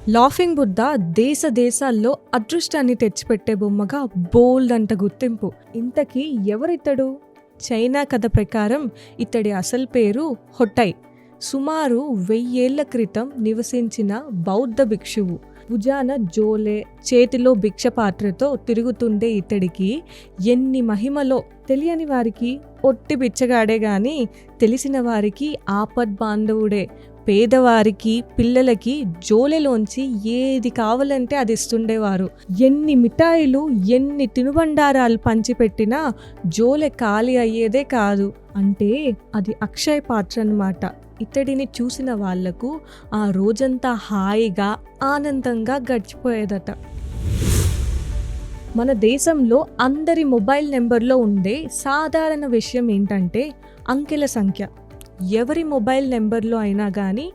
Laughing Buddha దేశ దేశాల్లో అదృష్టాన్ని తెచ్చిపెట్టే బొమ్మగా బోల్డ్ అంత గుర్తింపు. ఇంతకీ ఎవరితడు? చైనా కథ ప్రకారం ఇతడి అసలు పేరు హొటై. సుమారు 1000 ఏళ్ల క్రితం నివసించిన బౌద్ధ భిక్షువు. భుజాన జోలే, చేతిలో భిక్ష పాత్రతో తిరుగుతుండే ఇతడికి ఎన్ని మహిమలో. తెలియని వారికి ఒట్టి బిచ్చగాడే గాని తెలిసిన వారికి ఆపద్బాంధవుడే. పేదవారికి, పిల్లలకి జోలెలోంచి ఏది కావాలంటే అది ఇస్తుండేవారు. ఎన్ని మిఠాయిలు, ఎన్ని తినుబండారాలు పంచిపెట్టినా జోలె ఖాళీ అయ్యేదే కాదు. అంటే అది అక్షయ పాత్ర అన్నమాట. ఇతడిని చూసిన వాళ్లకు ఆ రోజంతా హాయిగా, ఆనందంగా గడిచిపోయేదట. మన దేశంలో అందరి మొబైల్ నెంబర్లో ఉండే సాధారణ విషయం ఏంటంటే అంకెల సంఖ్య. ఎవరి మొబైల్ నెంబర్లో అయినా కానీ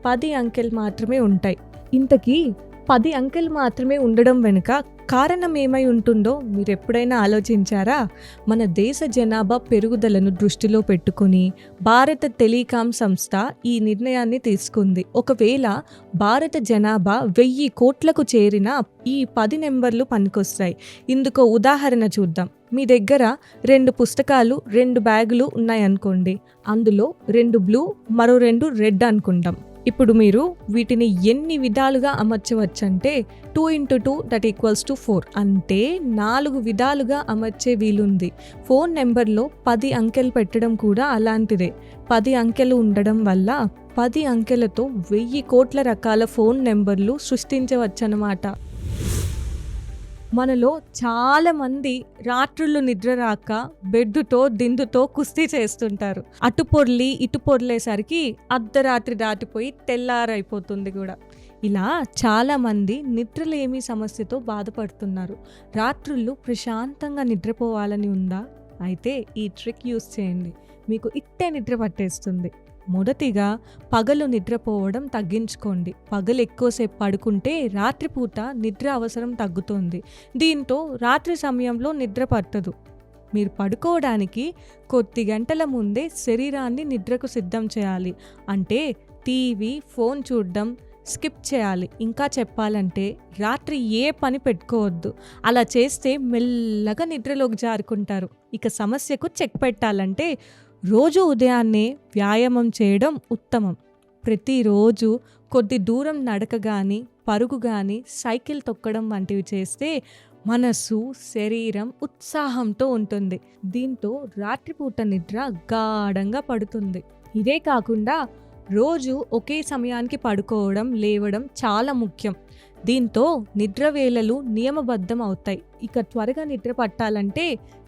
10 అంకెలు మాత్రమే ఉంటాయి. ఇంతకీ 10 అంకెలు మాత్రమే ఉండడం వెనుక కారణం ఏమై ఉంటుందో మీరు ఎప్పుడైనా ఆలోచించారా? మన దేశ జనాభా పెరుగుదలను దృష్టిలో పెట్టుకుని భారత టెలికాం సంస్థ ఈ నిర్ణయాన్ని తీసుకుంది. ఒకవేళ భారత జనాభా 1000 కోట్లకు చేరిన ఈ 10 నెంబర్లు పనికొస్తాయి. ఇందుకో ఉదాహరణ చూద్దాం. మీ దగ్గర 2 పుస్తకాలు, 2 బ్యాగులు ఉన్నాయనుకోండి. అందులో 2 బ్లూ, మరో 2 రెడ్ అనుకుంటాం. ఇప్పుడు మీరు వీటిని ఎన్ని విధాలుగా అమర్చవచ్చంటే 2 × 2 = 4. అంటే 4 విధాలుగా అమర్చే వీలుంది. ఫోన్ నెంబర్లో 10 అంకెలు పెట్టడం కూడా అలాంటిదే. 10 అంకెలు ఉండడం వల్ల 10 అంకెలతో 1000 కోట్ల రకాల ఫోన్ నెంబర్లు సృష్టించవచ్చన్నమాట. మనలో చాలామంది రాత్రుళ్ళు నిద్ర రాక బెడ్డుతో దిండుతో కుస్తీ చేస్తుంటారు. అటు పొర్లి ఇటు పొర్లేసరికి అర్ధరాత్రి దాటిపోయి తెల్లారైపోతుంది కూడా. ఇలా చాలామంది నిద్రలేమి సమస్యతో బాధపడుతున్నారు. రాత్రుళ్ళు ప్రశాంతంగా నిద్రపోవాలని ఉందా? అయితే ఈ ట్రిక్ యూస్ చేయండి, మీకు ఇట్టే నిద్ర పట్టేస్తుంది. మొదటిగా పగలు నిద్రపోవడం తగ్గించుకోండి. పగలు ఎక్కువసేపు పడుకుంటే రాత్రిపూట నిద్ర అవసరం తగ్గుతుంది. దీంతో రాత్రి సమయంలో నిద్ర పట్టదు. మీరు పడుకోవడానికి కొద్ది గంటల ముందే శరీరాన్ని నిద్రకు సిద్ధం చేయాలి. అంటే టీవీ, ఫోన్ చూడడం స్కిప్ చేయాలి. ఇంకా చెప్పాలంటే రాత్రి ఏ పని పెట్టుకోవద్దు. అలా చేస్తే మెల్లగా నిద్రలోకి జారుకుంటారు. ఇక సమస్యకు చెక్ పెట్టాలంటే రోజు ఉదయాన్నే వ్యాయామం చేయడం ఉత్తమం. ప్రతిరోజు కొద్ది దూరం నడక కానీ, పరుగు కానీ, సైకిల్ తొక్కడం వంటివి చేస్తే మనసు, శరీరం ఉత్సాహంతో ఉంటుంది. దీంతో రాత్రిపూట నిద్ర గాఢంగా పడుతుంది. ఇదే కాకుండా రోజు ఒకే సమయానికి పడుకోవడం, లేవడం చాలా ముఖ్యం. దీంతో నిద్ర వేళలు నియమబద్ధం అవుతాయి. ఇక త్వరగా నిద్ర పట్టాలంటే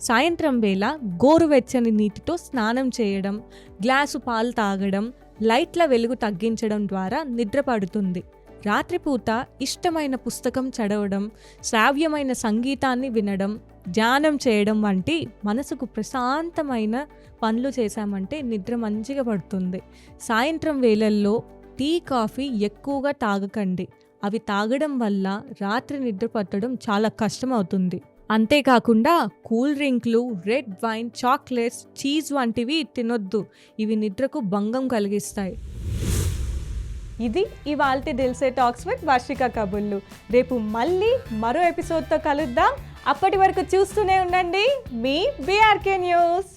సాయంత్రం వేళ గోరువెచ్చని నీటితో స్నానం చేయడం, గ్లాసు పాలు తాగడం, లైట్ల వెలుగు తగ్గించడం ద్వారా నిద్ర పడుతుంది. రాత్రిపూట ఇష్టమైన పుస్తకం చదవడం, శ్రావ్యమైన సంగీతాన్ని వినడం, ధ్యానం చేయడం వంటి మనసుకు ప్రశాంతమైన పనులు చేశామంటే నిద్ర మంచిగా పడుతుంది. సాయంత్రం వేళల్లో టీ, కాఫీ ఎక్కువగా తాగకండి. అవి తాగడం వల్ల రాత్రి నిద్ర పట్టడం చాలా కష్టం అవుతుంది. అంతేకాకుండా కూల్ డ్రింక్లు, రెడ్ వైన్, చాక్లెట్స్, చీజ్ వంటివి తినొద్దు. ఇవి నిద్రకు భంగం కలిగిస్తాయి. ఇది ఇవాల్టి దిల్సే టాక్స్ విత్ వర్షిక కబుర్లు. రేపు మళ్ళీ మరో ఎపిసోడ్తో కలుద్దాం. అప్పటి వరకు చూస్తూనే ఉండండి మీ బీఆర్కే న్యూస్.